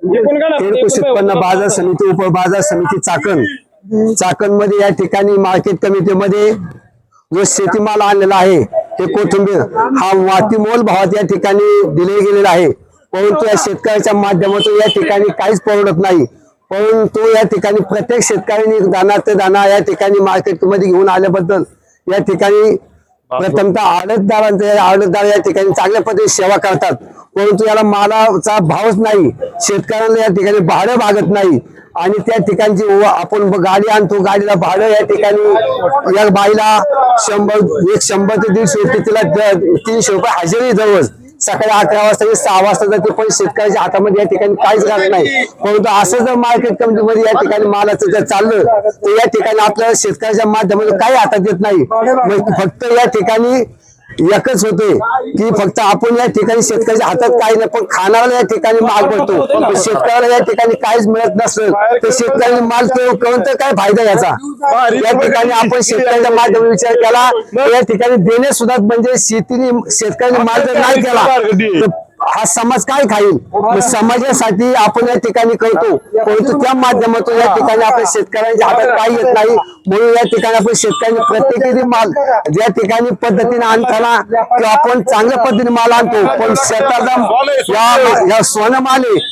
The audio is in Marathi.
कृषी उत्पन्न बाजार समिती उप बाजार समिती चाकण मध्ये या ठिकाणी मार्केट कमिटीमध्ये जो शेतीमाल आणलेला आहे ते कोथिंबीर हा मातीमोल भावात या ठिकाणी दिले गेलेला आहे, परंतु या शेतकऱ्याच्या माध्यमातून या ठिकाणी काहीच परवडत नाही। परंतु या ठिकाणी प्रत्येक शेतकऱ्यांनी दाना ते दाना या ठिकाणी मार्केटमध्ये घेऊन आल्याबद्दल या ठिकाणी प्रथमतः आडतदार या ठिकाणी चांगल्या पद्धतीने सेवा करतात, परंतु याला मालाचा भावच नाही, शेतकऱ्यांना या ठिकाणी भाडं भागत नाही आणि त्या ठिकाणची आपण गाडी आणतो, गाडीला भाडं या ठिकाणी या बाईला 100 ते 150 तिला 300 रुपये हजेरी जवळ सकाळी 11 वाजता 6 वाजता जाते, पण शेतकऱ्याच्या हातामध्ये या ठिकाणी काहीच राहत नाही। परंतु असं जर मार्केट कमिटीमध्ये या ठिकाणी मालाचं जर चाललं तर या ठिकाणी आपल्याला शेतकऱ्याच्या माध्यमातून काही हातात येत नाही। फक्त या ठिकाणी एकच होते की फक्त आपण या ठिकाणी शेतकऱ्याच्या हातात काही नाही, पण खाणाऱ्याला या ठिकाणी माल पडतो, शेतकऱ्याला या ठिकाणी काहीच मिळत नसलं तर शेतकऱ्याने माल करून तर काय फायदा याचा। या ठिकाणी आपण शेतकऱ्याच्या माध्यमातून विचार केला या ठिकाणी देणे सुद्धा म्हणजे शेतीने शेतकऱ्याने माल जर नाही केला तर हा समाज काय खाईल, समाजासाठी आपण या ठिकाणी करतो, परंतु त्या माध्यमातून या ठिकाणी आपण शेतकऱ्यांच्या हातात काही येत नाही। म्हणून या ठिकाणी आपण शेतकऱ्यांनी प्रत्येकी माल ज्या ठिकाणी पद्धतीने आणताना किंवा आपण चांगल्या पद्धतीने माल आणतो, पण शेताचा या सोनं माल आहे